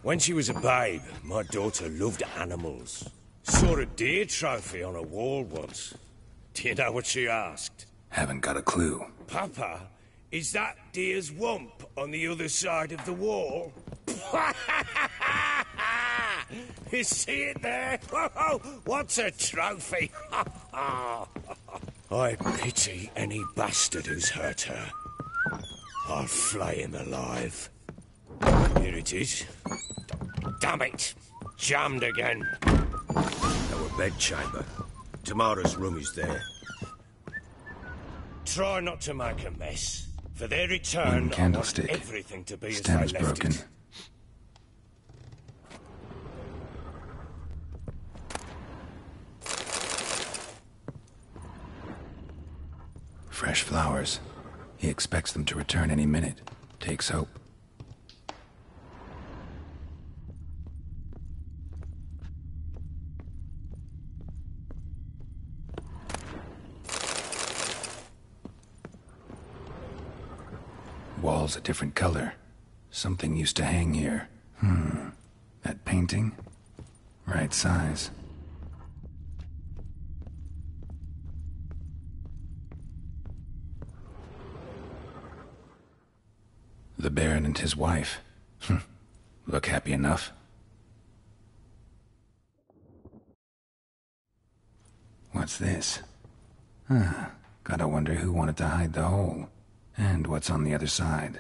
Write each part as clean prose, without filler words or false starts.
When she was a babe, my daughter loved animals. Saw a deer trophy on a wall once. Do you know what she asked? Haven't got a clue. Papa, is that deer's wump on the other side of the wall? You see it there? What's a trophy? I pity any bastard who's hurt her. I'll flay him alive. Here it is. Damn it! Jammed again. Our bedchamber. Tamara's room is there. Try not to make a mess. For their return, One candlestick. I want everything to be Stem's as I left broken. it. Fresh flowers. He expects them to return any minute. Takes hope. Wall's a different color. Something used to hang here. That painting? Right size. The Baron and his wife. Look happy enough. What's this? Gotta wonder who wanted to hide the hole. And what's on the other side.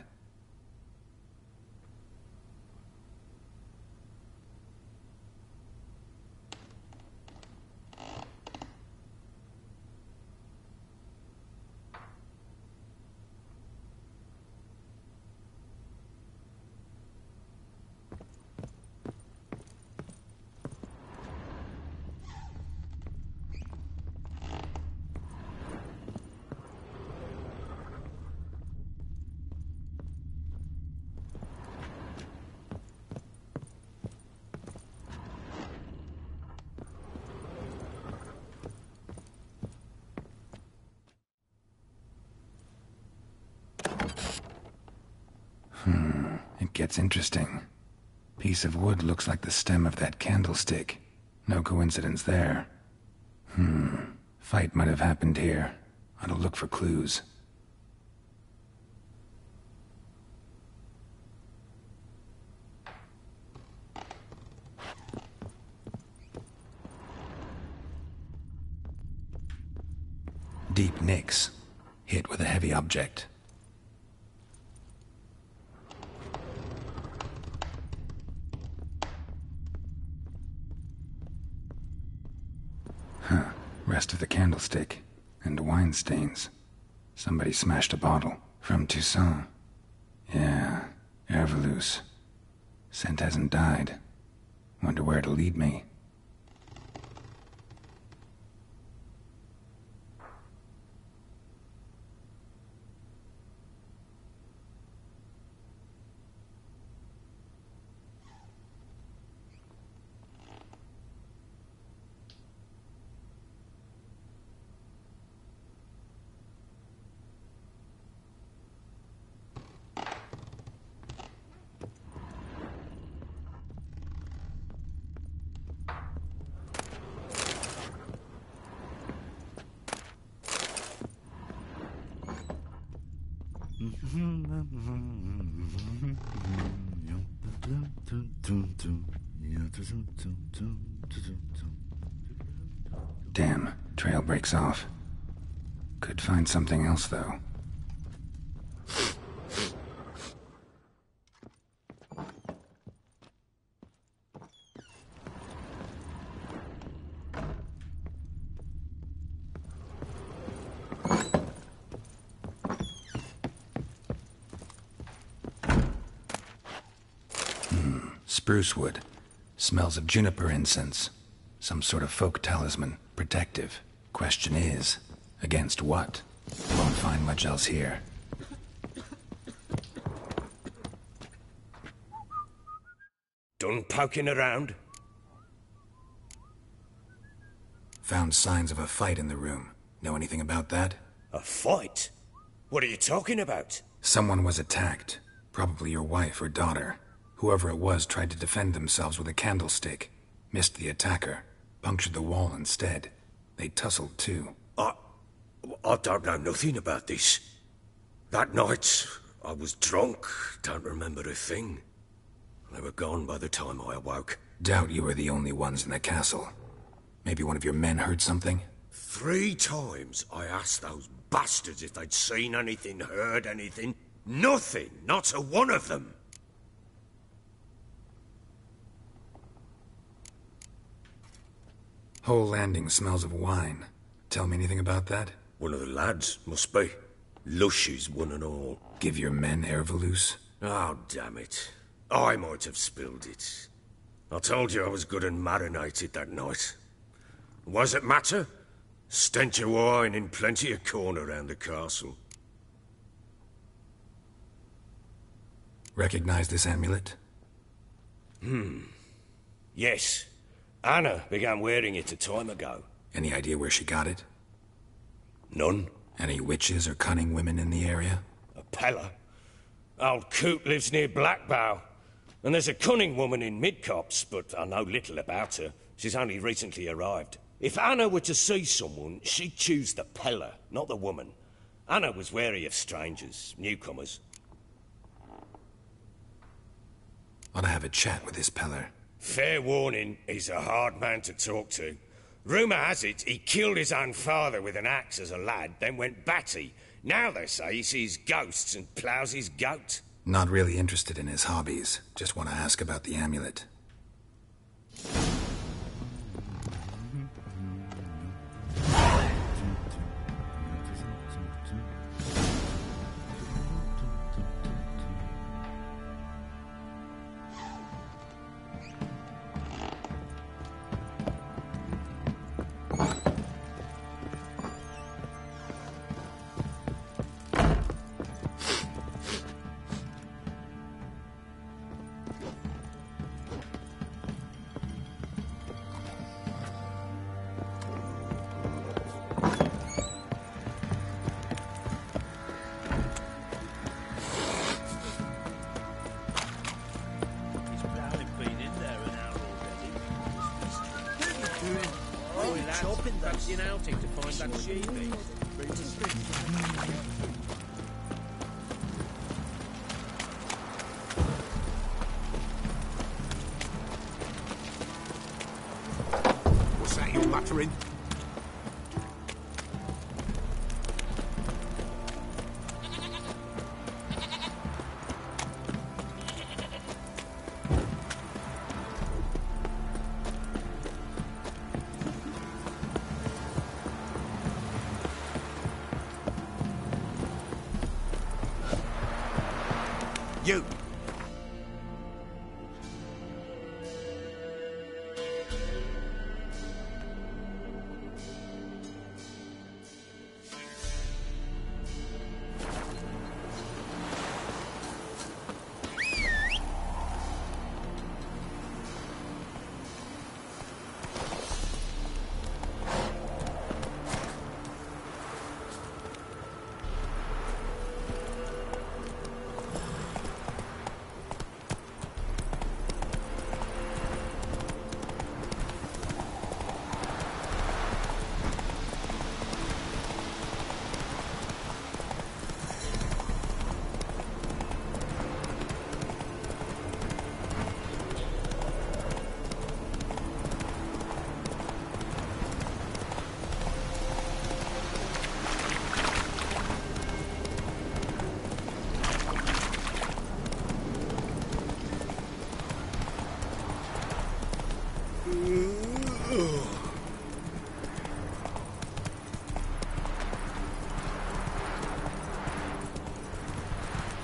It gets interesting. Piece of wood looks like the stem of that candlestick. No coincidence there. Fight might have happened here. Ought to look for clues. Deep nicks. Hit with a heavy object. Rest of the candlestick. And wine stains. Somebody smashed a bottle. From Toussaint. Yeah, Herveloos. Scent hasn't died. Wonder where it'll lead me. Damn, trail breaks off. Could find something else, though. Spruce wood. Smells of juniper incense. Some sort of folk talisman. Protective. Question is, against what? Won't find much else here. Done poking around? Found signs of a fight in the room. Know anything about that? A fight? What are you talking about? Someone was attacked. Probably your wife or daughter. Whoever it was tried to defend themselves with a candlestick. Missed the attacker. Punctured the wall instead. They tussled too. I don't know nothing about this. That night, I was drunk, don't remember a thing. They were gone by the time I awoke. Doubt you were the only ones in the castle. Maybe one of your men heard something? 3 times I asked those bastards if they'd seen anything, heard anything. Nothing, not a one of them. Whole landing smells of wine. Tell me anything about that? One of the lads, must be. Lushes, one and all. Give your men Ervelus? Oh, damn it. I might have spilled it. I told you I was good and marinated that night. What does it matter? Stench of wine in plenty of corn around the castle. Recognize this amulet? Yes. Anna began wearing it a time ago. Any idea where she got it? None. Any witches or cunning women in the area? A Pella. Old Coot lives near Blackbow. And there's a cunning woman in Midcopse, but I know little about her. She's only recently arrived. If Anna were to see someone, she'd choose the Pella, not the woman. Anna was wary of strangers, newcomers. Ought to have a chat with this Peller. Fair warning, he's a hard man to talk to. Rumour has it he killed his own father with an axe as a lad, then went batty. Now they say he sees ghosts and ploughs his goat. Not really interested in his hobbies. Just want to ask about the amulet. What's that you're muttering? You!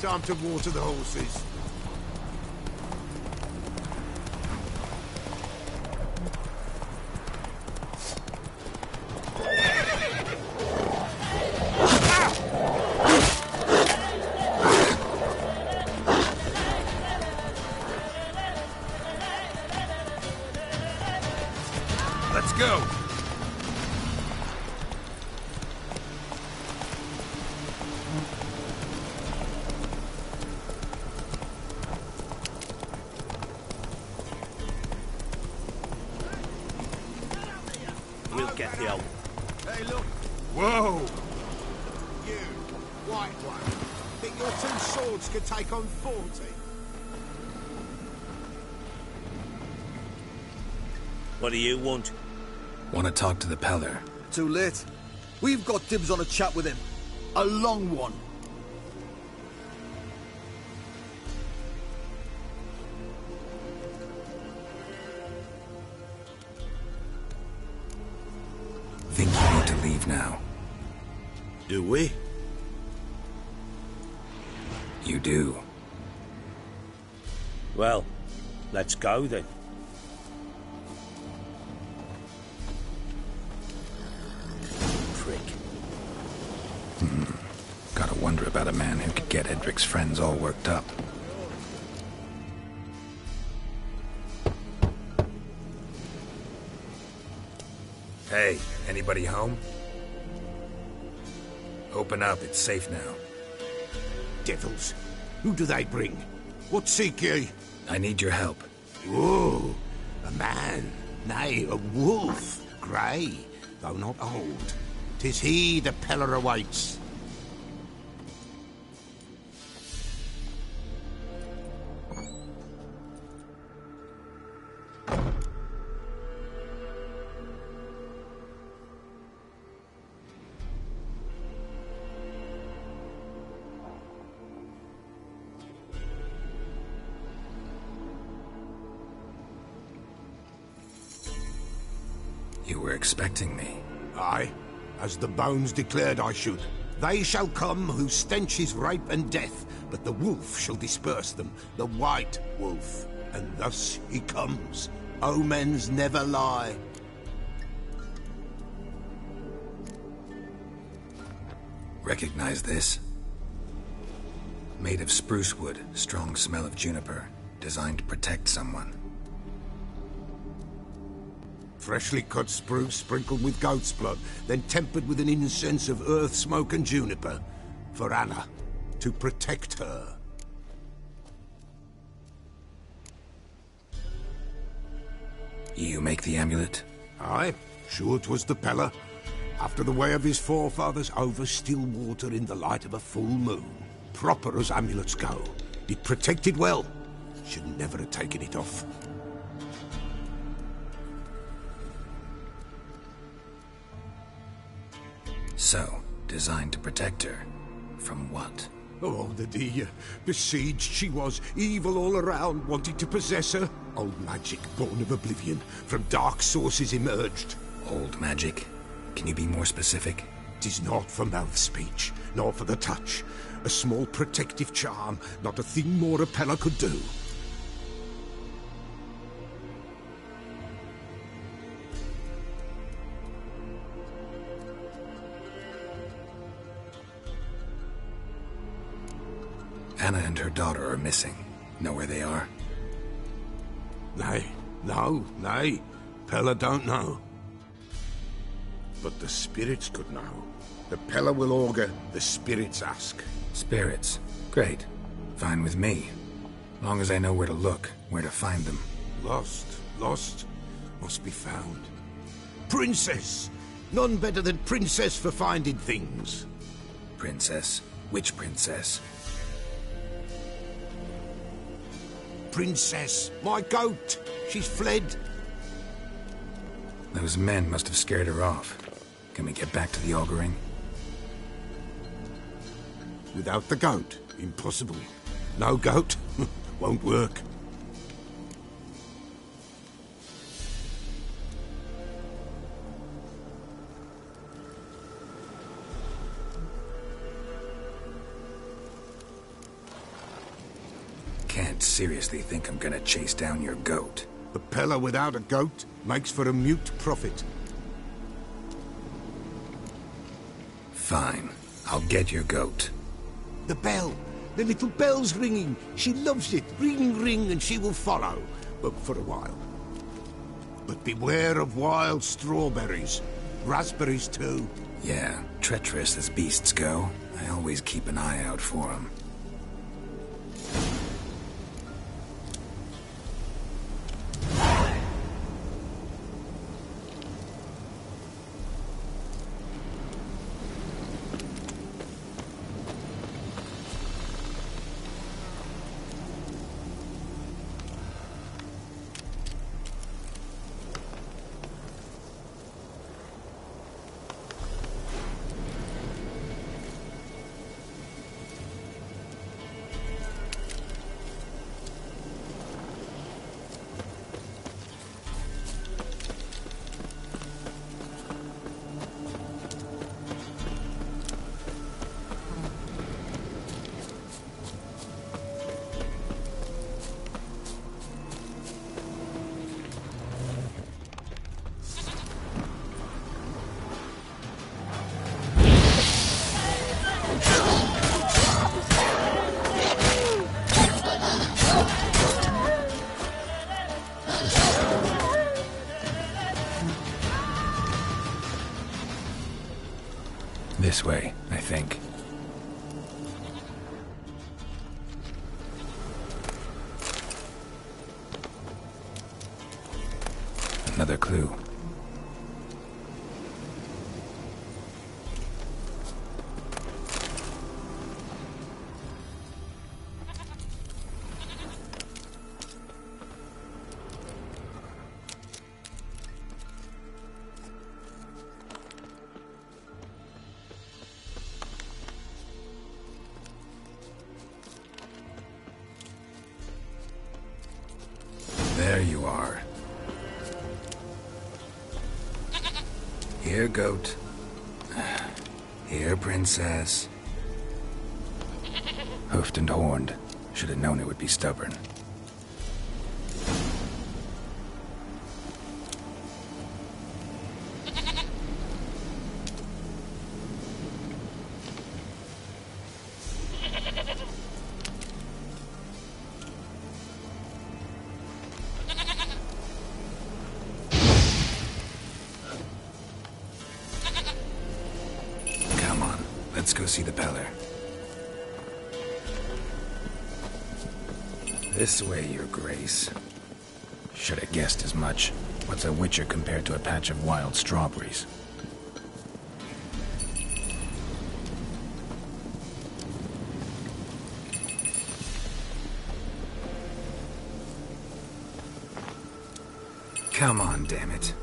Time to water the horses. Let's go. get the old. Hey, look. Whoa! You, white one. Think your two swords could take on 40? What do you want? Want to talk to the Peller? Too late. We've got dibs on a chat with him. A long one. Think you need to leave now. Do we? You do. Well, let's go then. Prick. Gotta wonder about a man who could get Edric's friends all worked up. Hey, anybody home? Open up, it's safe now. Devils. Who do they bring? What seek ye? I need your help. Oh, a man. Nay, a wolf. Grey, though not old. 'Tis he the Peller awaits. You were expecting me. Aye, as the bones declared I should. They shall come whose stench is rape and death, but the wolf shall disperse them, the white wolf. And thus he comes. Omens never lie. Recognize this? Made of spruce wood, strong smell of juniper, designed to protect someone. Freshly cut spruce sprinkled with goat's blood, then tempered with an incense of earth, smoke and juniper. For Anna, to protect her. You make the amulet? Aye, sure 'twas the Peller. After the way of his forefathers, over still water in the light of a full moon. Proper as amulets go. It protected well. Should never have taken it off. So, designed to protect her. From what? Oh, the dear. Besieged she was, evil all around, wanting to possess her. Old magic, born of oblivion, from dark sources emerged. Old magic? Can you be more specific? 'Tis not for mouth speech, nor for the touch. A small protective charm, not a thing more a Peller could do. Anna and her daughter are missing. Know where they are? Nay, nay. Peller don't know. But the spirits could know. The Peller will augur, the spirits ask. Spirits. Great. Fine with me. Long as I know where to look, where to find them. Lost, must be found. Princess! None better than Princess for finding things. Princess? Which princess? Princess, my goat! She's fled. Those men must have scared her off. Can we get back to the auguring? Without the goat, impossible. No goat, won't work. Can't seriously think I'm gonna chase down your goat. The Peller without a goat makes for a mute prophet. Fine. I'll get your goat. The bell! The little bell's ringing. She loves it. Ring, ring, and she will follow. But for a while. But beware of wild strawberries. Raspberries, too. Yeah, treacherous as beasts go. I always keep an eye out for them. This way, I think. Another clue. There you are. Here, goat. Here, princess. Hoofed and horned. Should have known it would be stubborn. Come on, let's go see the Peller. This way, Your Grace. Should have guessed as much. What's a witcher compared to a patch of wild strawberries? Come on, damn it.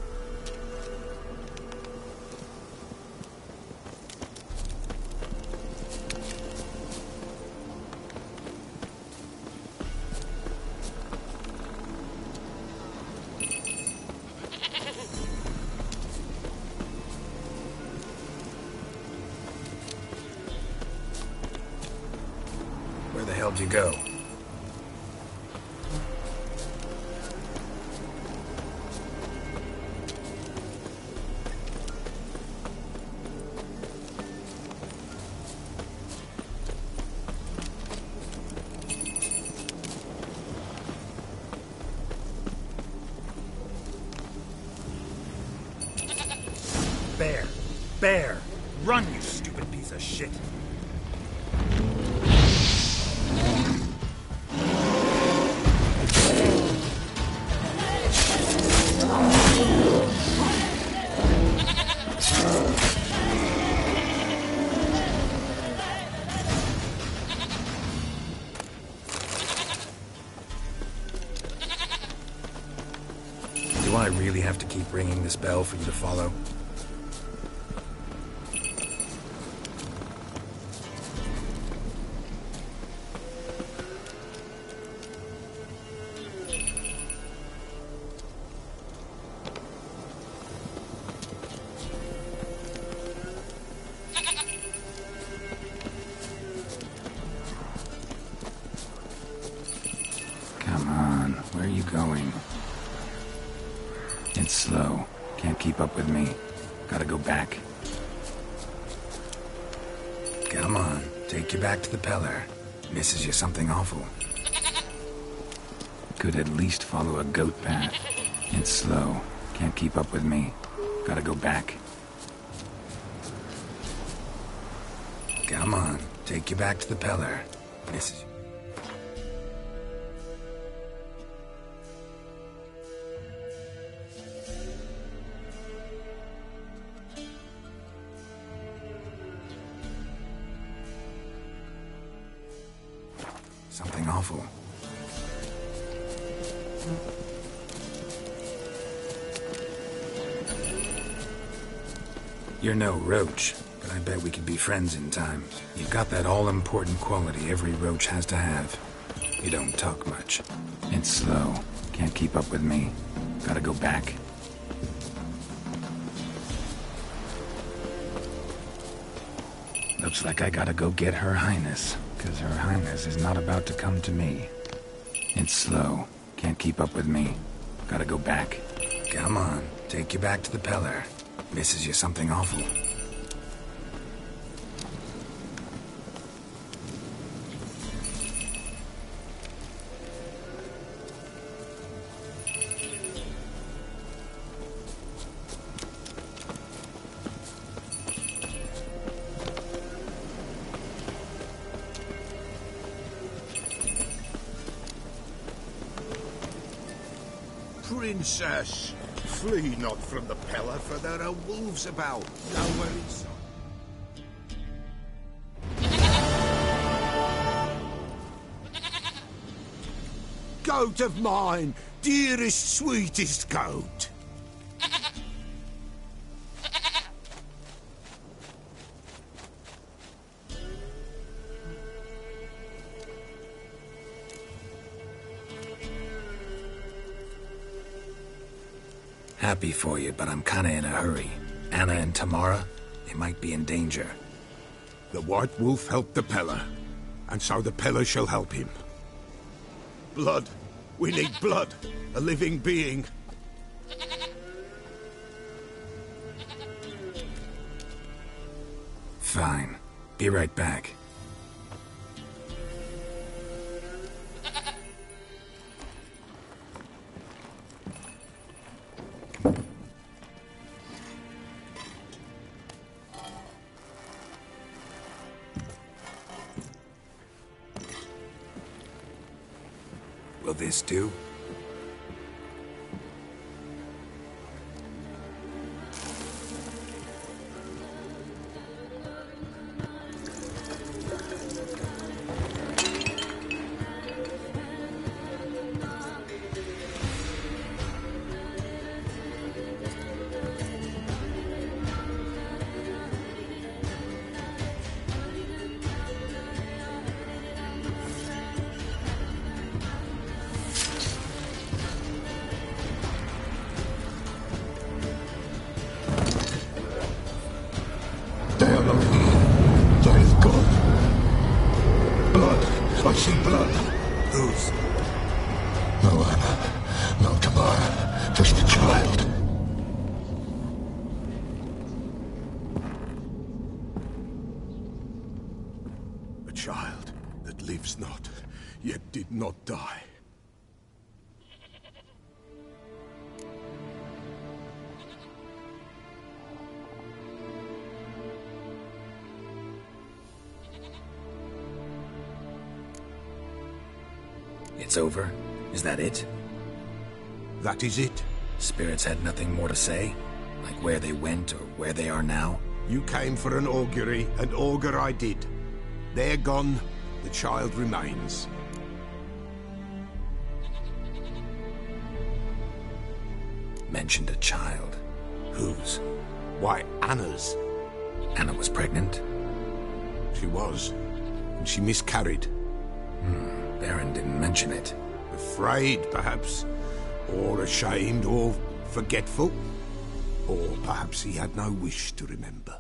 Where the hell'd you go? Bear! Bear! Run, you stupid piece of shit! Do I really have to keep ringing this bell for you to follow? Come on, where are you going? It's slow. Can't keep up with me. Gotta go back. Come on, take you back to the Peller. Misses you something awful. Could at least follow a goat path. It's slow. Can't keep up with me. Gotta go back. Come on, take you back to the Peller. Misses you. Something awful. You're no roach, but I bet we could be friends in time. You've got that all-important quality every roach has to have. You don't talk much. It's slow. Can't keep up with me. Gotta go back. Looks like I gotta go get Her Highness, 'cause Her Highness is not about to come to me. It's slow. Can't keep up with me. Gotta go back. Come on, take you back to the Peller. Misses you something awful. princess! Flee not from the Pella, for there are wolves about. Nowhere in sight. Goat of mine, dearest, sweetest goat. Happy for you, but I'm kinda in a hurry. Anna and Tamara, they might be in danger. The White Wolf helped the Pella, and so the Pella shall help him. Blood. We need blood. A living being. Fine. Be right back. Will this do? There is God. Blood. I see blood. Whose? No Anna. No Tamara. Just a child. A child that lives not, yet did not die. It's over? Is that it? That is it. Spirits had nothing more to say? Like where they went or where they are now? You came for an augury, and augur I did. They're gone, the child remains. Mentioned a child. Whose? Why, Anna's. Anna was pregnant? She was, and she miscarried. Baron didn't mention it. Afraid, perhaps, or ashamed, or forgetful. Or perhaps he had no wish to remember.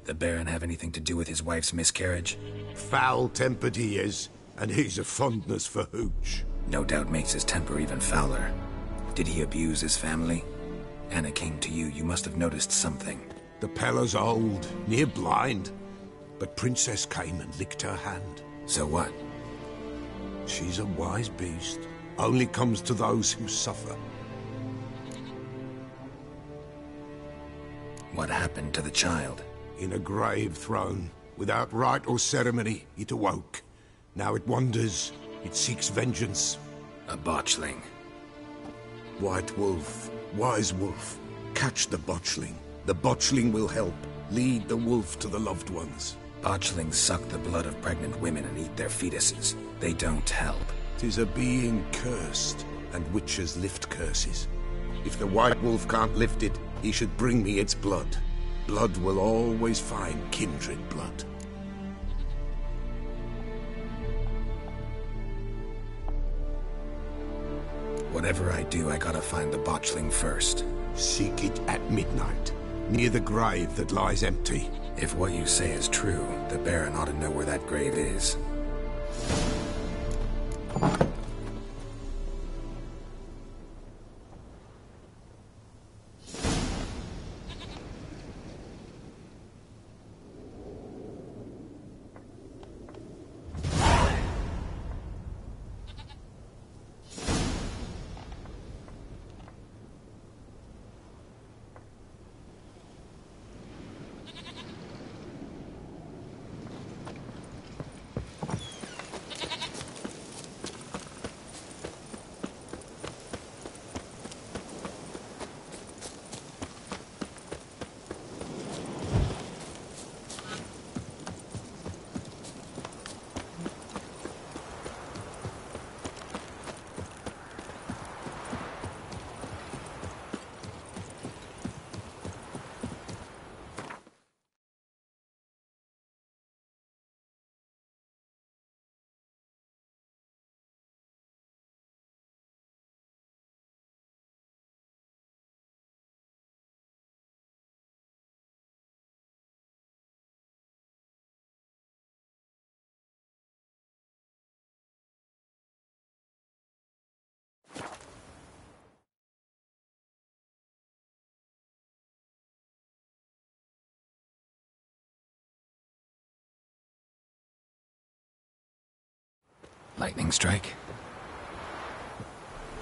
The Baron have anything to do with his wife's miscarriage? Foul-tempered he is, and he's a fondness for hooch. No doubt makes his temper even fouler. Did he abuse his family? Anna came to you, you must have noticed something. The Pella's old, near blind, but Princess came and licked her hand. So what? She's a wise beast. Only comes to those who suffer. What happened to the child? In a grave thrown, without rite or ceremony, it awoke. Now it wanders, it seeks vengeance. A botchling. White Wolf, wise wolf, catch the botchling. The botchling will help, lead the wolf to the loved ones. Botchlings suck the blood of pregnant women and eat their fetuses. They don't help. 'Tis a being cursed, and witches lift curses. If the White Wolf can't lift it, he should bring me its blood. Blood will always find kindred blood. Whatever I do, I gotta find the botchling first. Seek it at midnight, near the grave that lies empty. If what you say is true, the Baron ought to know where that grave is. Lightning strike?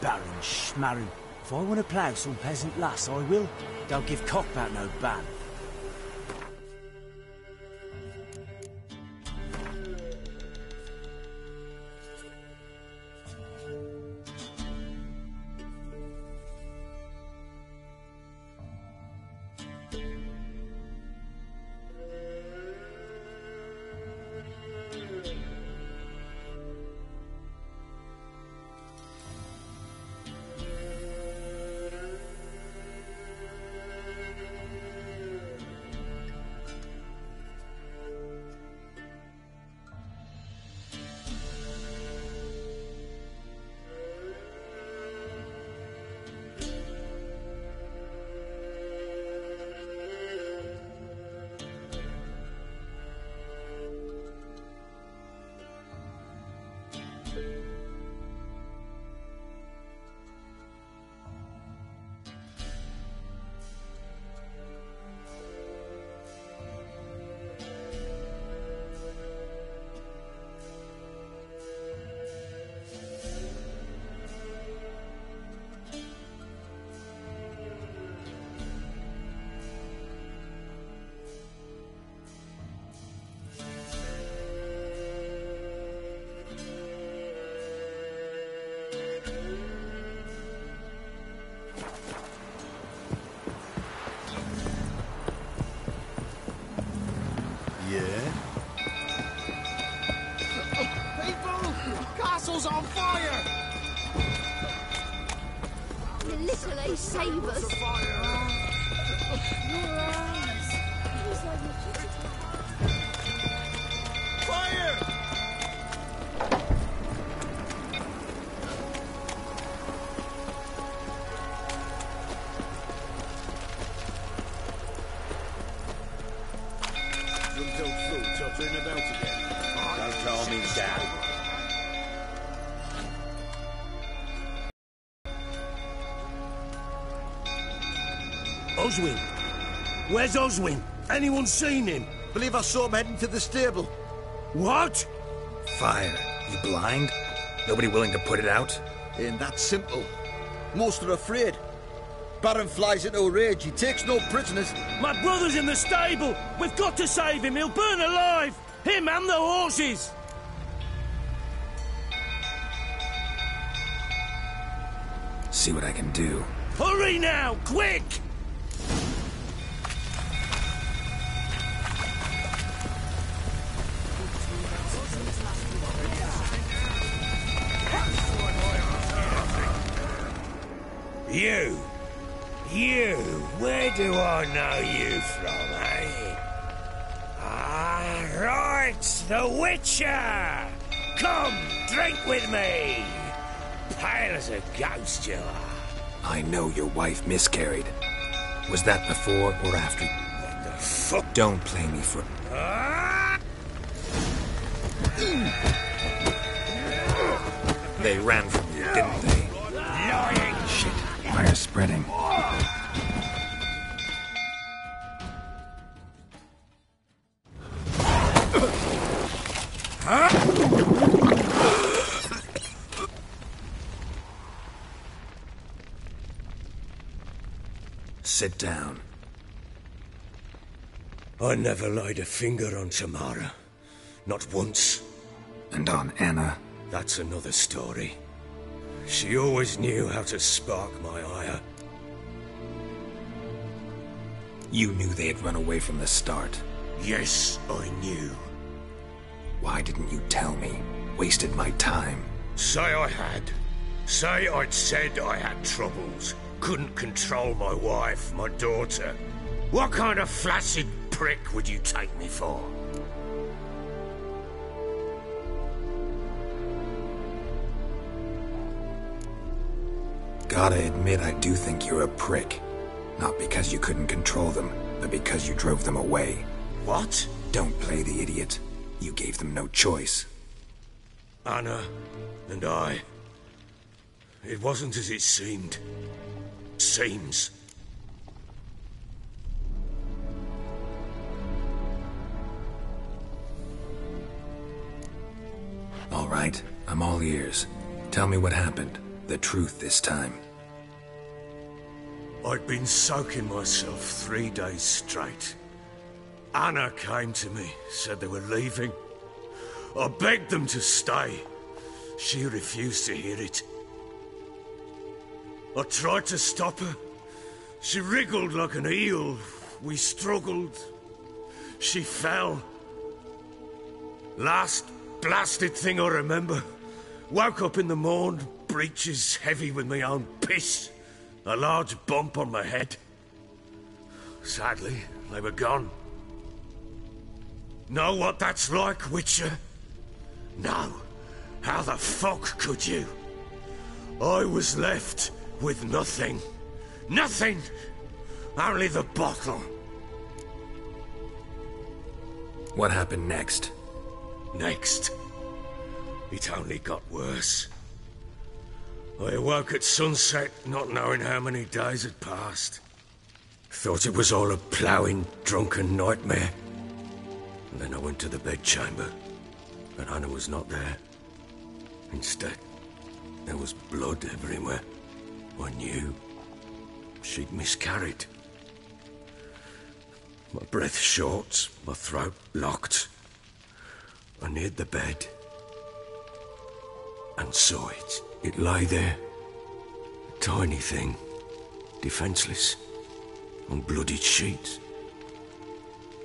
Baron Schmarren. If I want to plough some peasant lass, I will. Don't give cock about no ban. Castle's on fire! You little ace savers. Your eyes. It was like you should Fire! Jumped out through, tottering about again. Don't call me Dad. Oswin! Where's Oswin? Anyone seen him? Believe I saw him heading to the stable. What? Fire. You blind? Nobody willing to put it out? Ain't that simple. Most are afraid. Baron flies into a rage. He takes no prisoners. My brother's in the stable! We've got to save him! He'll burn alive! Him and the horses! See what I can do. Hurry now! Quick! You, where do I know you from, eh? Ah, right, the Witcher! Come, drink with me! Pale as a ghost you are. I know your wife miscarried. Was that before or after? What the fuck? Don't play me for... Ah! They ran from you, didn't they? Lying! Shit. Fire's spreading. Sit down. I never laid a finger on Tamara. Not once. And on Anna. That's another story. She always knew how to spark my ire. You knew they had run away from the start. Yes, I knew. Why didn't you tell me? Wasted my time. Say I had. Say I'd said I had troubles. Couldn't control my wife, my daughter. What kind of flaccid prick would you take me for? Gotta admit, I do think you're a prick. Not because you couldn't control them, but because you drove them away. What? Don't play the idiot. You gave them no choice. Anna and I... It wasn't as it seemed. Seems. All right, I'm all ears. Tell me what happened. The truth this time. I'd been soaking myself 3 days straight. Anna came to me, said they were leaving. I begged them to stay. She refused to hear it. I tried to stop her. She wriggled like an eel. We struggled. She fell. Last blasted thing I remember. Woke up in the morn, breeches heavy with my own piss. A large bump on my head. Sadly, they were gone. Know what that's like, Witcher? No. How the fuck could you? I was left with nothing. Nothing! Only the bottle. What happened next? Next, it only got worse. I awoke at sunset, not knowing how many days had passed. Thought it was all a ploughing, drunken nightmare. And then I went to the bedchamber, but Anna was not there. Instead, there was blood everywhere. I knew she'd miscarried. My breath short, my throat locked. I neared the bed and saw it. It lay there, a tiny thing, defenseless, on bloodied sheets,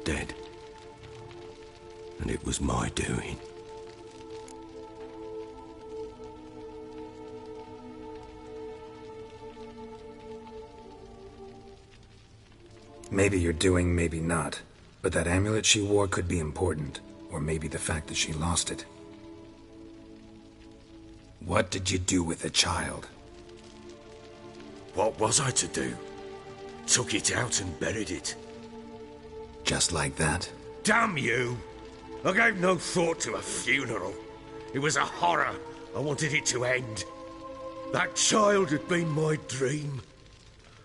dead. And it was my doing. Maybe you're doing, maybe not. But that amulet she wore could be important. Or maybe the fact that she lost it. What did you do with the child? What was I to do? Took it out and buried it. Just like that? Damn you! I gave no thought to a funeral. It was a horror. I wanted it to end. That child had been my dream.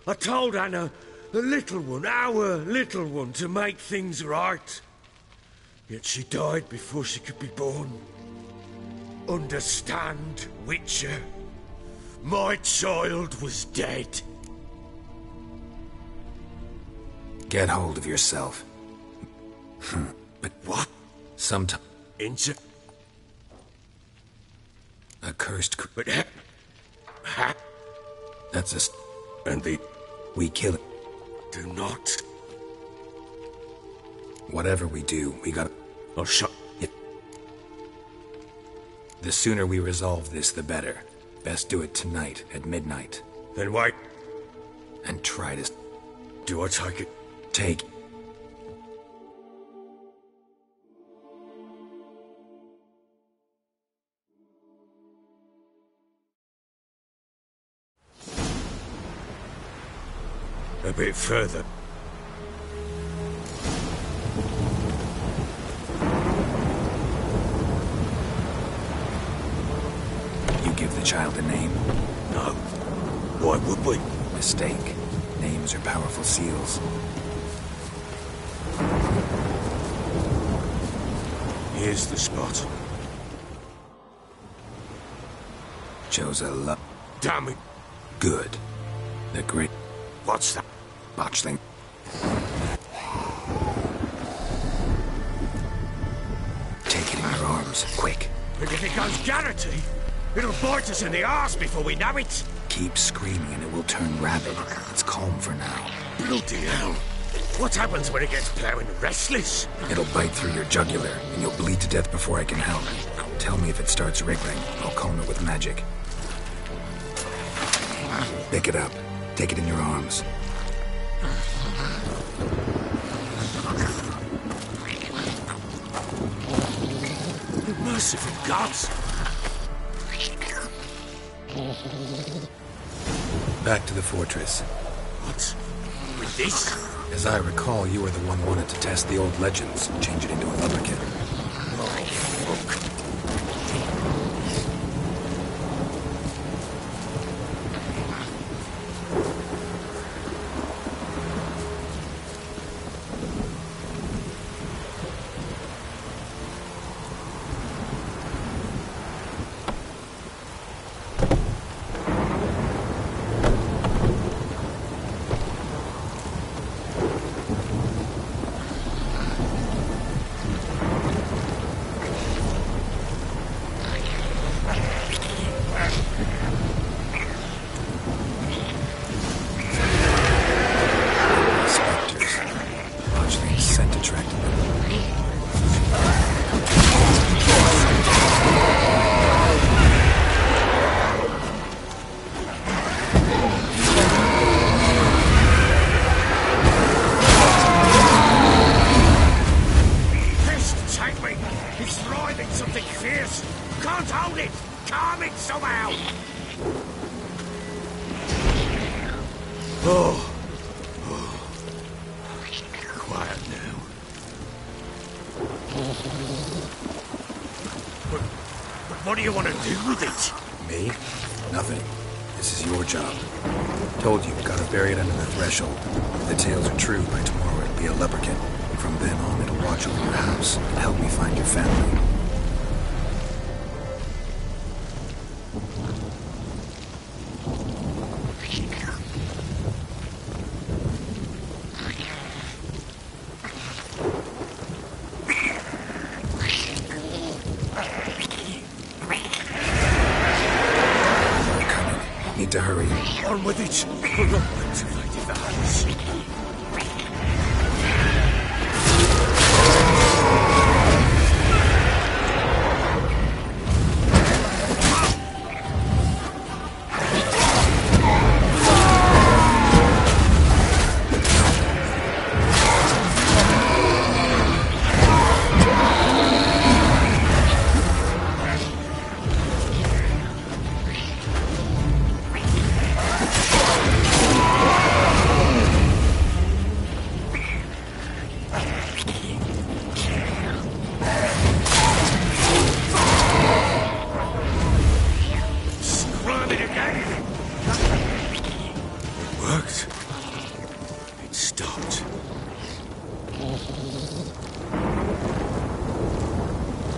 I told Anna, the little one, our little one, to make things right. Yet she died before she could be born. Understand, Witcher? My child was dead. Get hold of yourself. But what? Sometime. Into... A cursed... But That's a... And the... We kill it. Do not... Whatever we do, we gotta... I'll shut... it. The sooner we resolve this, the better. Best do it tonight, at midnight. Then wait. And try to... Do I take it? Take... A bit further. You give the child a name? No. Why would we? Mistake. Names are powerful seals. Here's the spot. Chose a love. Damn it. Good. The great... What's that? Botchling. Take it in your arms, quick. But if it goes Garrity, it'll bite us in the arse before we know it. Keep screaming and it will turn rabid. It's calm for now. Bloody hell. What happens when it gets plowing restless? It'll bite through your jugular, and you'll bleed to death before I can help. Tell me if it starts wriggling. I'll calm it with magic. Pick it up. Take it in your arms. Merciful gods! Back to the fortress. What? With this? As I recall, you were the one wanted to test the old legends, change it into a lubricant. Oh, fuck. What do you want to do with it? Me? Nothing. This is your job. Told you, gotta bury it under the threshold. If the tales are true, by tomorrow it'll be a leprechaun. From then on, it'll watch over your house and help me find your family. Need to hurry. On with it! We're not meant to fight in the house.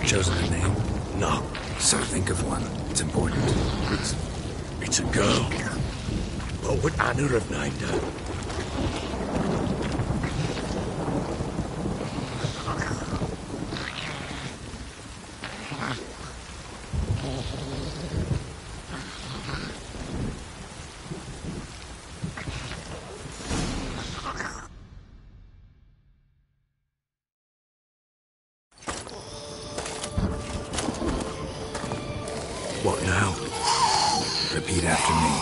Chosen a name? No. So think of one. It's important. It's a girl. What would Anna have named her? What now? Repeat after me.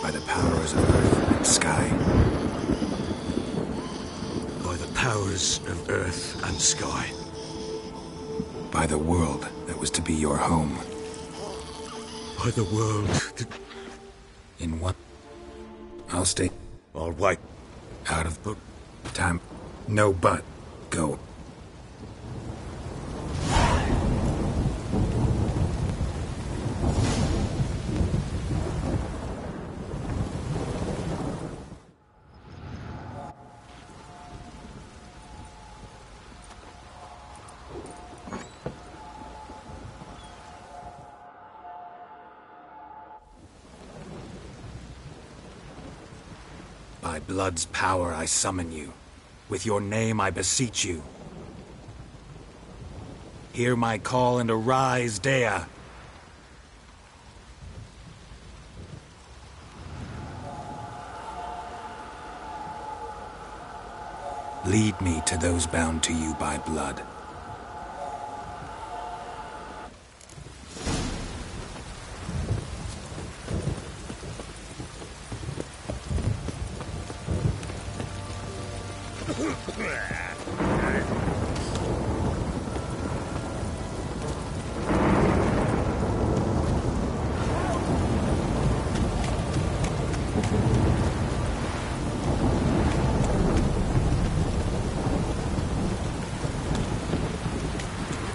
By the powers of earth and sky. By the powers of earth and sky. By the world that was to be your home. By the world that... In what? I'll stay I'll wait. out of book. Time. No but. Go. By blood's power I summon you. With your name I beseech you. Hear my call and arise, Dea. Lead me to those bound to you by blood.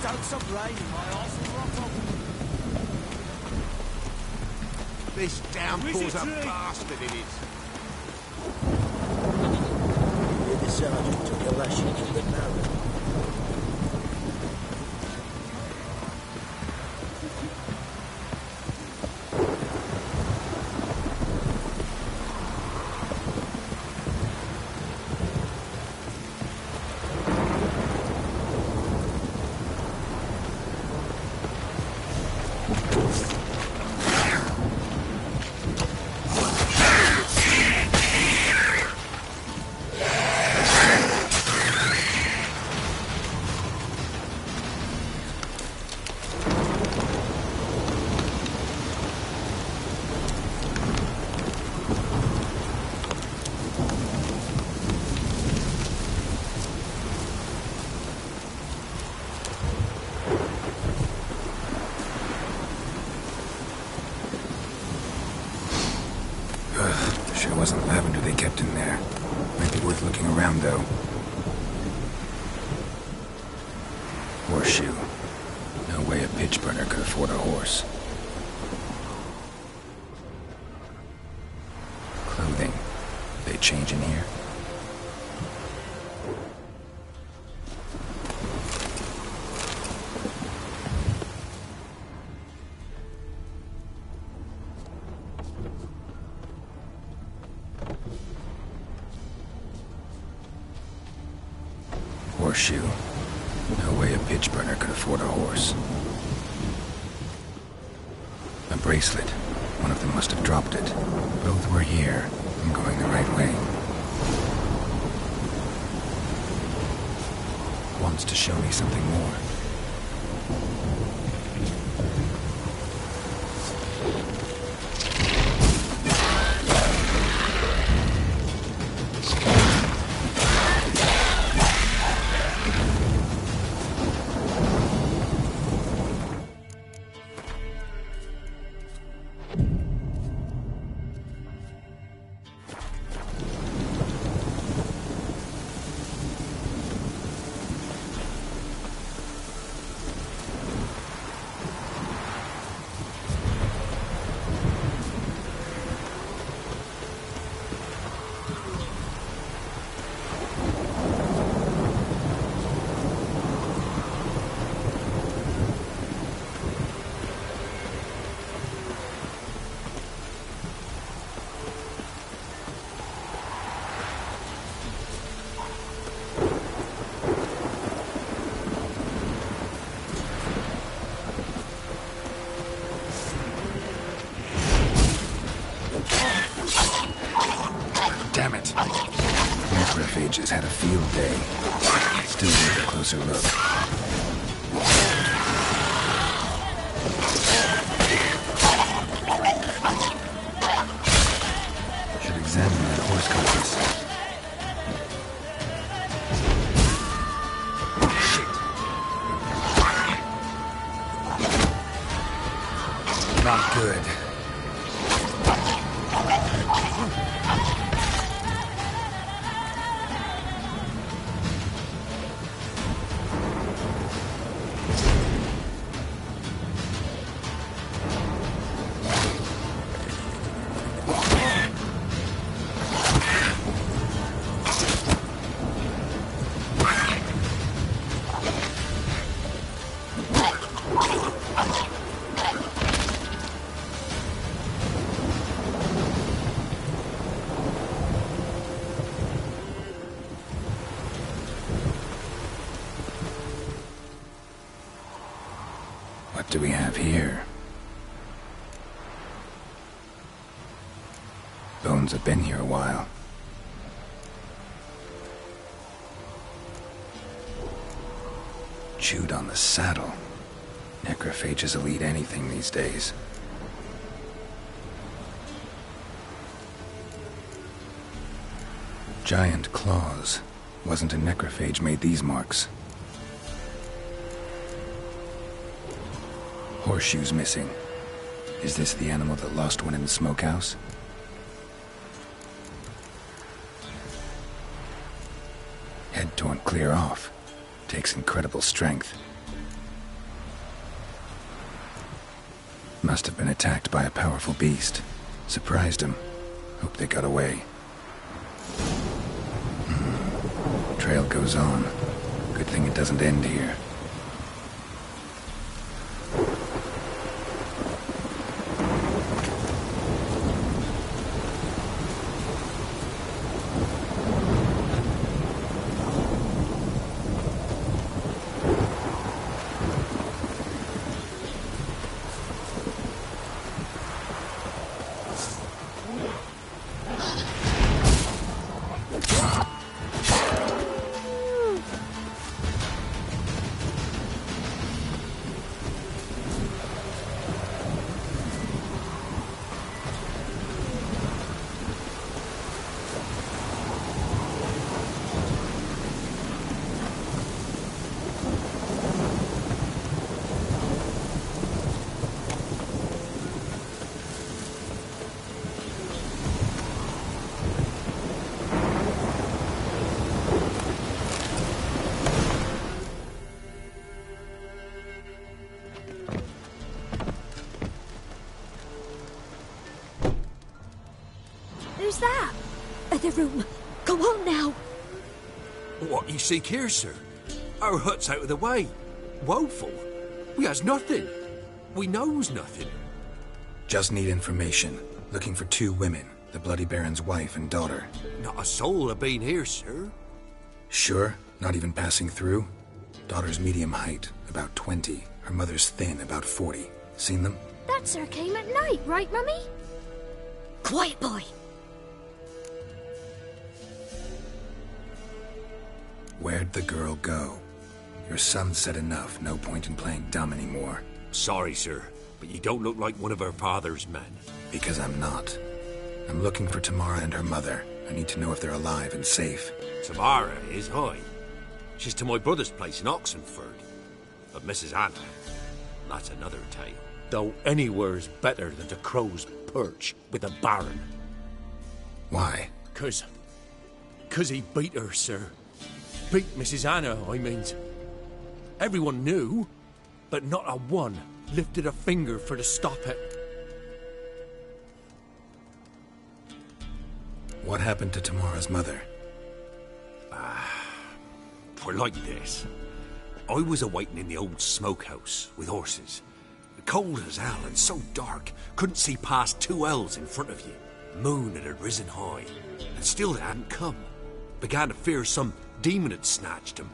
Don't stop raining, my arse will rot off. This downpour's a tree? bastard, it is. The sergeant took a lashing in the barrel. Sure wasn't lavender they kept in there. Might be worth looking around, though. Horseshoe. No way a pitch burner could afford a horse. Clothing. They change in here? Horseshoe. No way a pitch burner could afford a horse. A bracelet. One of them must have dropped it. Both were here. I'm going the right way. Wants to show me something more. Damn it. Necrophages had a field day. Still need a closer look. Should examine that horse carcass. Shit. Not good. What do we have here? Bones have been here a while. Chewed on the saddle. Necrophages will eat anything these days. Giant claws. Wasn't a necrophage made these marks. Horseshoe's missing. Is this the animal that lost one in the smokehouse? Head torn clear off. Takes incredible strength. Must have been attacked by a powerful beast. Surprised him. Hope they got away. Trail goes on. Good thing it doesn't end here. of the room. Go on now. What you seek here, sir? Our hut's out of the way. Woeful. We has nothing. We knows nothing. Just need information. Looking for 2 women, the Bloody Baron's wife and daughter. Not a soul have been here, sir. Sure? Not even passing through? Daughter's medium height, about 20. Her mother's thin, about 40. Seen them? That sir came at night, right, Mummy? Quiet, boy. Where'd the girl go? Your son said enough. No point in playing dumb anymore. Sorry, sir, but you don't look like one of our father's men. Because I'm not. I'm looking for Tamara and her mother. I need to know if they're alive and safe. Tamara is high. She's to my brother's place in Oxenford. But Mrs. Anna, that's another tale. Though anywhere's better than the Crow's Perch with the Baron. Why? 'Cause he beat her, sir. Beat Mrs. Anna, I mean. Everyone knew, but not a one lifted a finger for to stop it. What happened to Tamara's mother? For like this. I was awaiting in the old smokehouse with horses. Cold as hell and so dark, couldn't see past 2 ells in front of you. Moon had risen high, and still they hadn't come. Began to fear some demon had snatched them.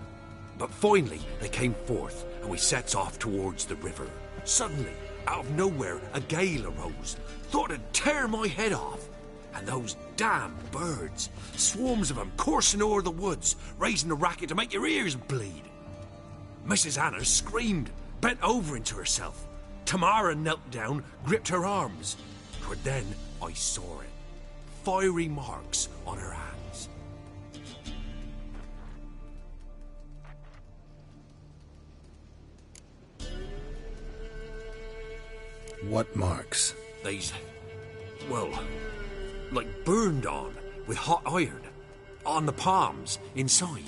But finally they came forth, and we sets off towards the river. Suddenly, out of nowhere, a gale arose. Thought it'd tear my head off. And those damn birds, swarms of them coursing o'er the woods, raising a racket to make your ears bleed. Mrs. Anna screamed, bent over into herself. Tamara knelt down, gripped her arms. For then I saw it. Fiery marks on her hands. What marks? They's, well, like burned on with hot iron. On the palms, inside.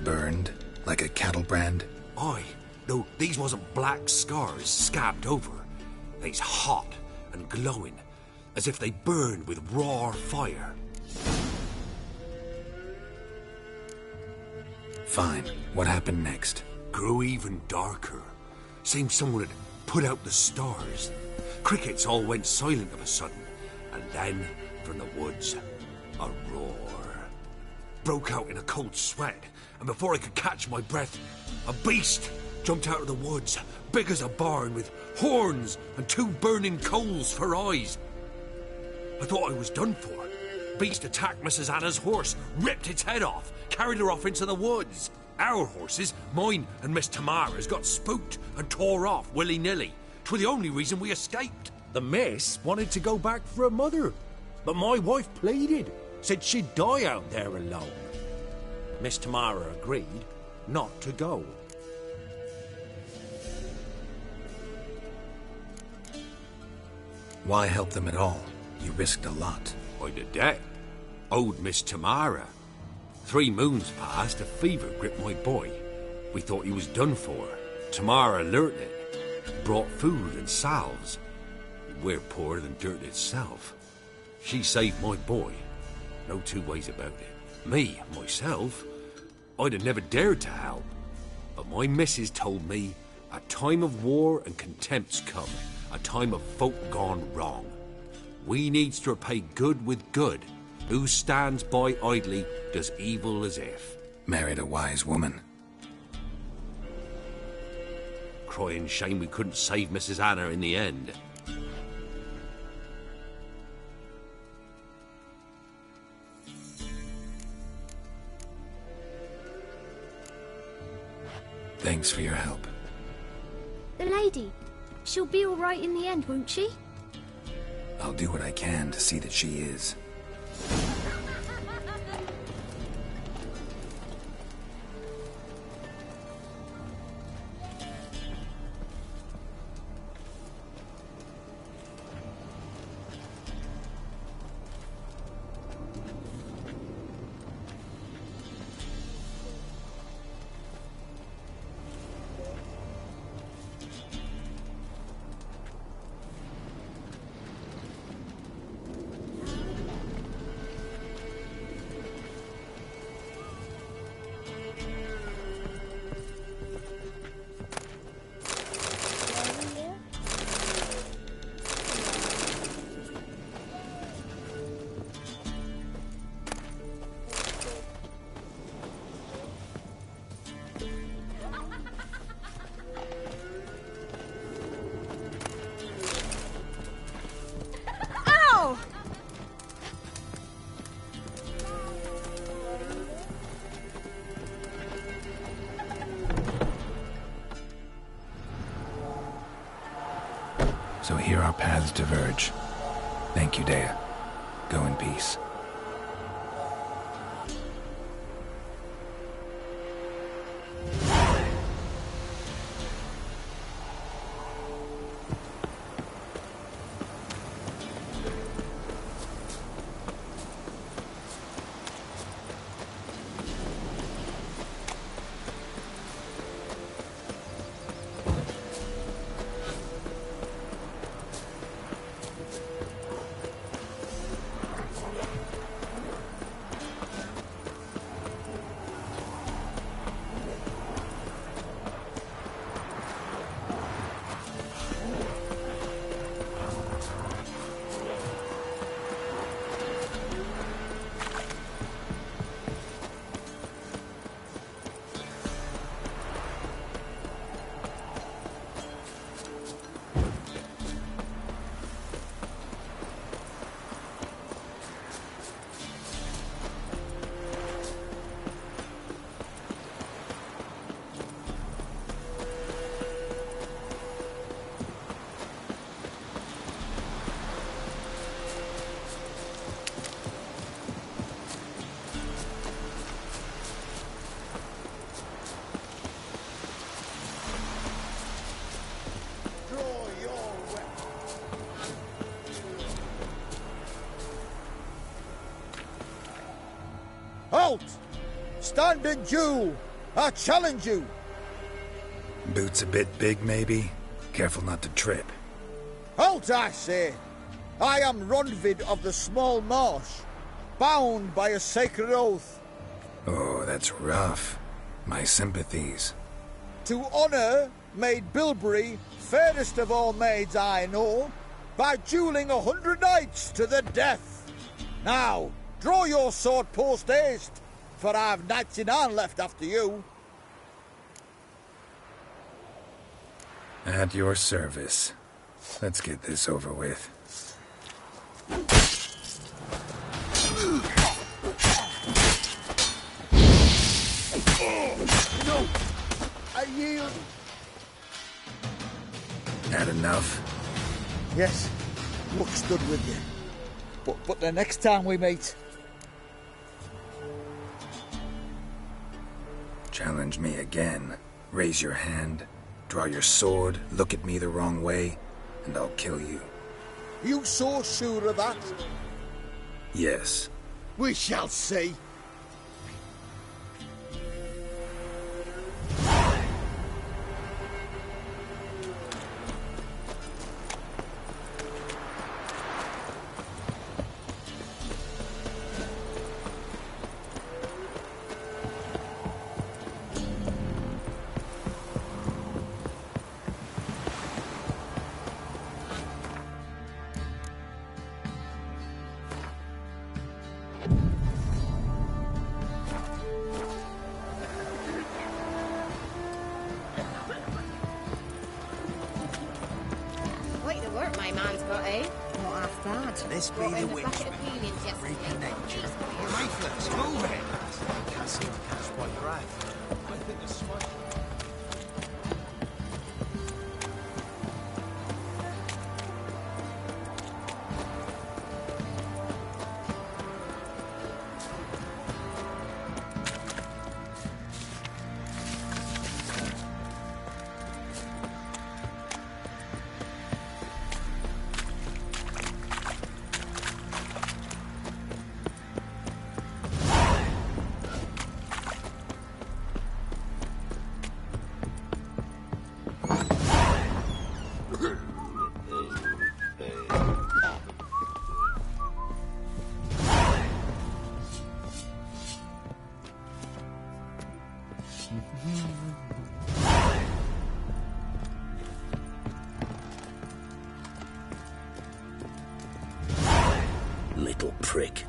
Burned? Like a cattle brand? Aye, though these wasn't black scars scabbed over. They's hot and glowing, as if they burned with raw fire. Fine. What happened next? Grew even darker. Seemed someone had put out the stars. Crickets all went silent of a sudden, and then, from the woods, a roar. Broke out in a cold sweat, and before I could catch my breath, a beast jumped out of the woods, big as a barn, with horns and 2 burning coals for eyes. I thought I was done for. Beast attacked Mrs. Anna's horse, ripped its head off, carried her off into the woods. Our horses, mine and Miss Tamara's, got spooked and tore off willy-nilly. 'Twas the only reason we escaped. The miss wanted to go back for her mother, but my wife pleaded, said she'd die out there alone. Miss Tamara agreed not to go. Why help them at all? You risked a lot. I'd a debt. Owed Miss Tamara. 3 moons passed, a fever gripped my boy. We thought he was done for. Tamara learnt it. Brought food and salves. We're poorer than dirt itself. She saved my boy. No 2 ways about it. Me, myself, I'd have never dared to help. But my missus told me a time of war and contempt's come. A time of folk gone wrong. We needs to repay good with good. Who stands by idly does evil as if. Married a wise woman. Crying shame we couldn't save Mrs. Anna in the end. Thanks for your help. The lady, she'll be all right in the end, won't she? I'll do what I can to see that she is. our paths diverge. Thank you, Dea. Go in peace. Halt! Standing Jew! I challenge you! Boots a bit big, maybe? Careful not to trip. Halt, I say! I am Ronvid of the Small Marsh, bound by a sacred oath. Oh, that's rough. My sympathies. To honour Maid Bilberry, fairest of all maids I know, by duelling 100 knights to the death. Now, draw your sword post haste, for I've knights in hand left after you. At your service. Let's get this over with. No! I yield! Had enough? Yes, luck stood with you. But the next time we meet... Challenge me again. Raise your hand, draw your sword, look at me the wrong way, and I'll kill you. You so sure of that? Yes. We shall see. This be the witch. Reconnect you. Lifeless, move it. I can't seem to catch what you're at. I think the smoke. Little prick.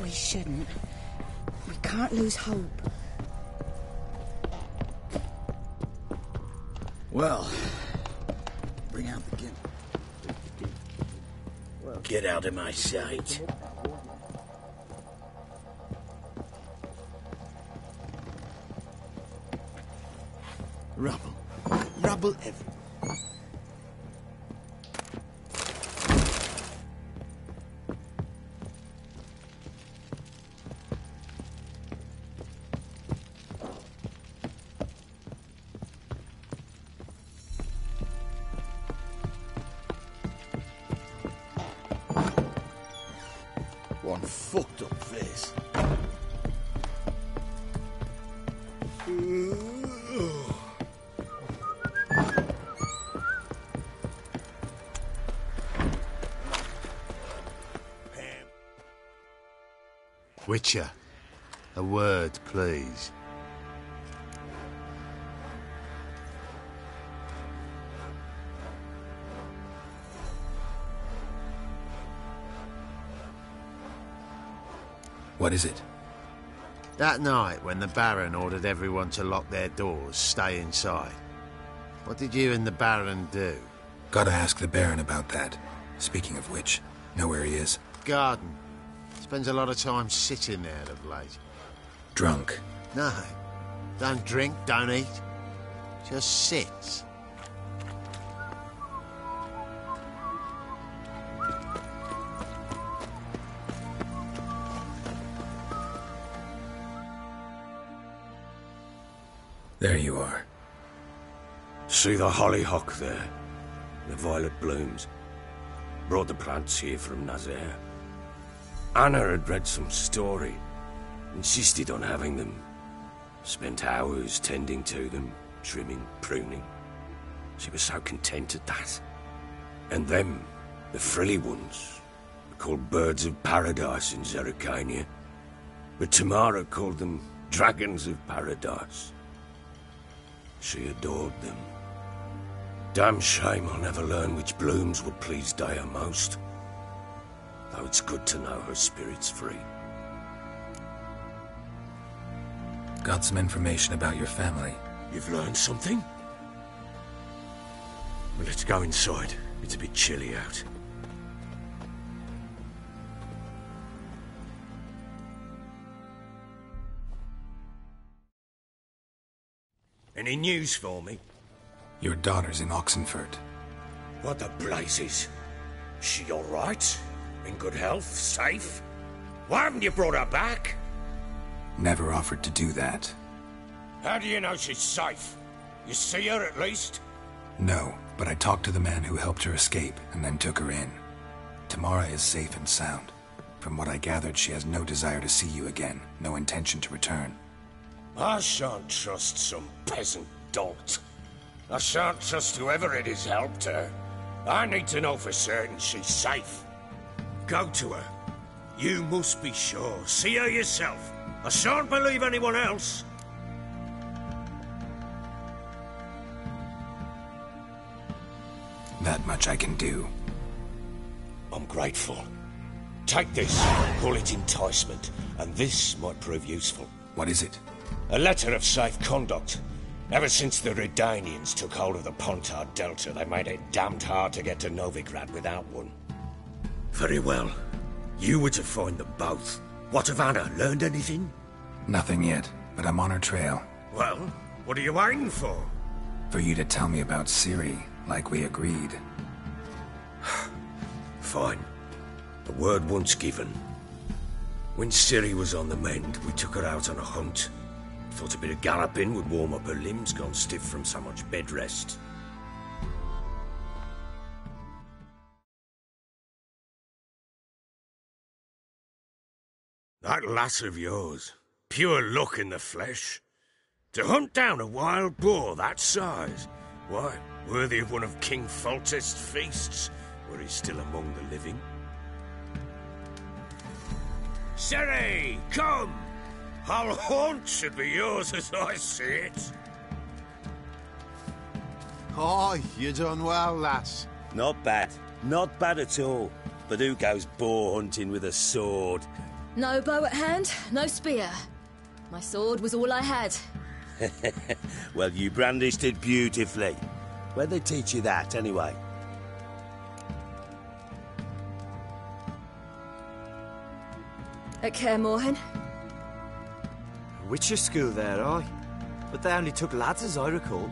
We shouldn't. We can't lose hope. Well, bring out the gun. Get out of my sight. Rubble. Rubble everywhere. One fucked up face. Witcher, a word, please. What is it? That night when the Baron ordered everyone to lock their doors, stay inside. What did you and the Baron do? Gotta ask the Baron about that. Speaking of which, know where he is? Garden. Spends a lot of time sitting there of late. Drunk. No. Don't drink, don't eat. Just sits. There you are. See the hollyhock there? The violet blooms. Brought the plants here from Nazaire. Anna had read some story. Insisted on having them. Spent hours tending to them, trimming, pruning. She was so content at that. And them, the frilly ones, were called birds of paradise in Zerrikania. But Tamara called them dragons of paradise. She adored them. Damn shame I'll never learn which blooms would please Dea most. Though it's good to know her spirit's free. Got some information about your family. You've learned something? Well, let's go inside. It's a bit chilly out. Any news for me? Your daughter's in Oxenfurt. What the blazes? She all right? In good health? Safe? Why haven't you brought her back? Never offered to do that. How do you know she's safe? You see her at least? No, but I talked to the man who helped her escape and then took her in. Tamara is safe and sound. From what I gathered, she has no desire to see you again, no intention to return. I shan't trust some peasant dolt. I shan't trust whoever it is helped her. I need to know for certain she's safe. Go to her. You must be sure. See her yourself. I shan't believe anyone else. That much I can do. I'm grateful. Take this, call it enticement, and this might prove useful. What is it? A letter of safe conduct. Ever since the Redanians took hold of the Pontard Delta, they made it damned hard to get to Novigrad without one. Very well. You were to find them both. What of Anna? Learned anything? Nothing yet, but I'm on her trail. Well, what are you waiting for? For you to tell me about Ciri, like we agreed. Fine. The word once given. When Ciri was on the mend, we took her out on a hunt. Thought a bit of galloping would warm up her limbs, gone stiff from so much bed rest. That lass of yours, pure luck in the flesh. To hunt down a wild boar that size, why, worthy of one of King Foltest's feasts, were he still among the living. Ciri, come! Hull Haunt should be yours as I see it. Oh, you done well, lass. Not bad. Not bad at all. But who goes boar hunting with a sword? No bow at hand, no spear. My sword was all I had. Well, you brandished it beautifully. Where'd they teach you that, anyway? At Kaer Morhen. Witcher school there, aye. But they only took lads, as I recall.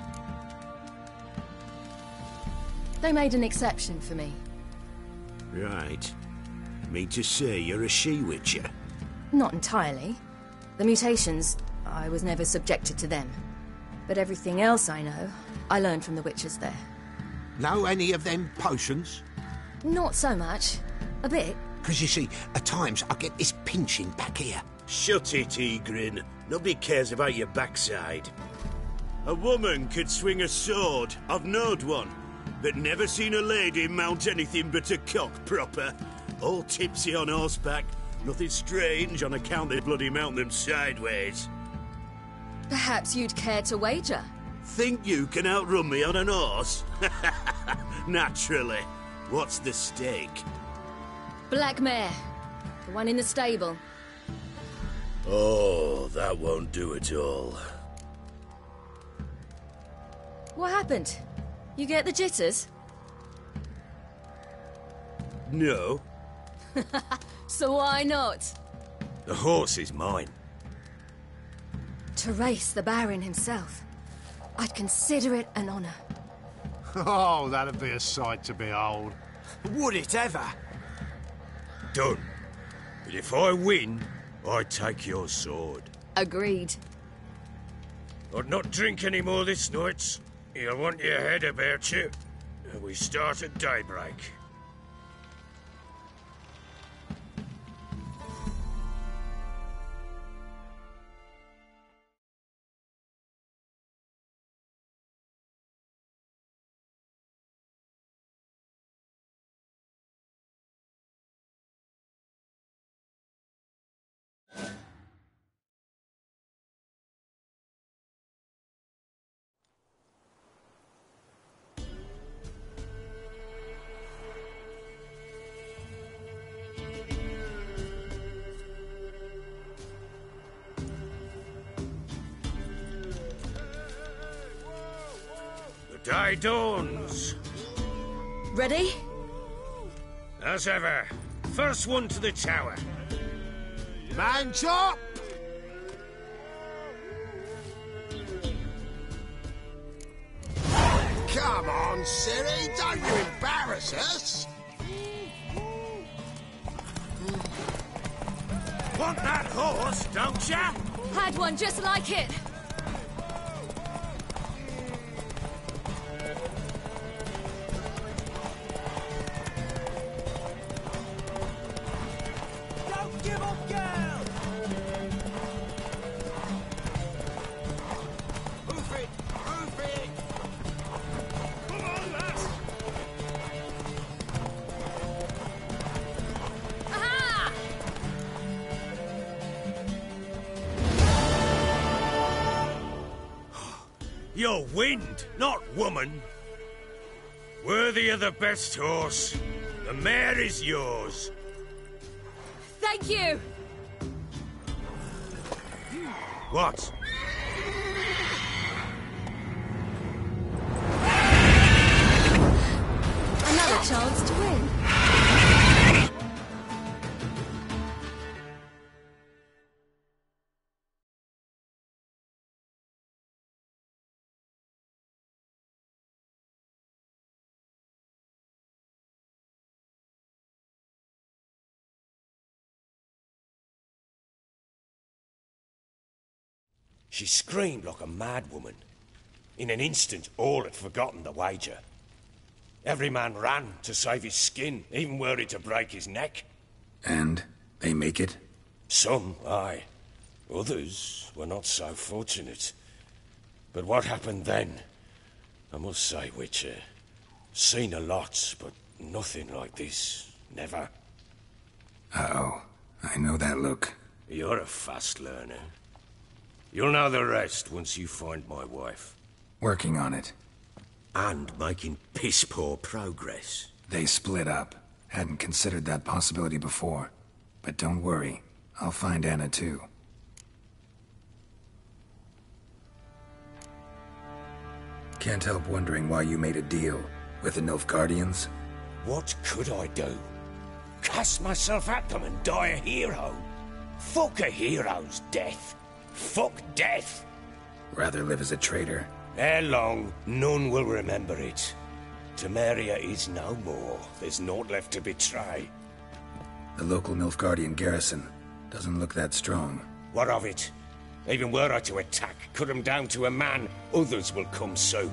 They made an exception for me. Right. Mean to say you're a she-witcher? Not entirely. The mutations, I was never subjected to them. But everything else I know, I learned from the witches there. Know any of them potions? Not so much. A bit. Because you see, at times I get this pinching back here. Shut it, Egrin. Nobody cares about your backside. A woman could swing a sword. I've knowed one. But never seen a lady mount anything but a cock proper. All tipsy on horseback. Nothing strange on account they bloody mount them sideways. Perhaps you'd care to wager? Think you can outrun me on an horse? Naturally. What's the stake? Black mare. The one in the stable. Oh, that won't do at all. What happened? You get the jitters? No. So why not? The horse is mine. To race the Baron himself. I'd consider it an honor. Oh, that'd be a sight to behold. Would it ever? Done. But if I win, I take your sword. Agreed. I'd not drink any more this night. You'll want your head about you. And we start at daybreak. Day dawns. Ready? As ever. First one to the tower. Man chop! Come on, Ciri, don't you embarrass us! Want that horse, don't ya? Had one just like it. You're wind, not woman. Worthy of the best horse. The mare is yours. Thank you. What? Another chance to win. She screamed like a mad woman. In an instant, all had forgotten the wager. Every man ran to save his skin, even were it to break his neck. And they make it? Some, aye. Others were not so fortunate. But what happened then? I must say, Witcher, seen a lot, but nothing like this. Never. Uh-oh. I know that look. You're a fast learner. You'll know the rest once you find my wife. Working on it. And making piss-poor progress. They split up. Hadn't considered that possibility before. But don't worry. I'll find Anna too. Can't help wondering why you made a deal with the Nilfgaardians. What could I do? Cast myself at them and die a hero? Fuck a hero's death. Fuck death. Rather live as a traitor. Ere long, none will remember it. Temeria is no more. There's naught left to betray. The local Nilfgaardian garrison doesn't look that strong. What of it? Even were I to attack, cut them down to a man, others will come soon.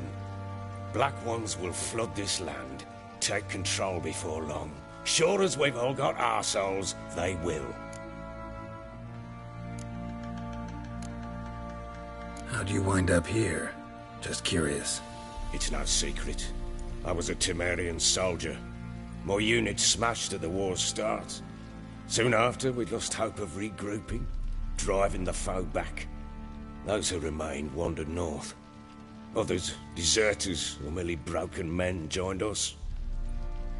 Black Ones will flood this land, take control before long. Sure as we've all got arseholes, they will. How'd you wind up here? Just curious. It's no secret. I was a Temerian soldier. My unit smashed at the war's start. Soon after, we lost hope of regrouping, driving the foe back. Those who remained wandered north. Others, deserters or merely broken men, joined us.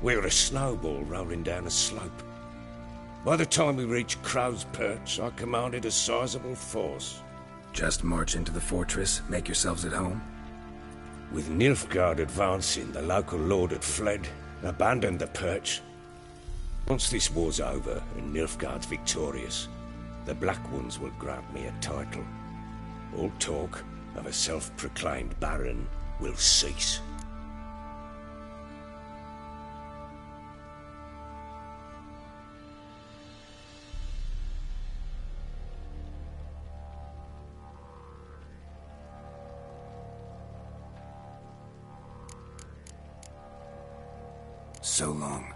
We were a snowball rolling down a slope. By the time we reached Crow's Perch, I commanded a sizable force. Just march into the fortress, make yourselves at home? With Nilfgaard advancing, the local lord had fled, abandoned the Perch. Once this war's over and Nilfgaard's victorious, the Black Ones will grant me a title. All talk of a self-proclaimed baron will cease. So long.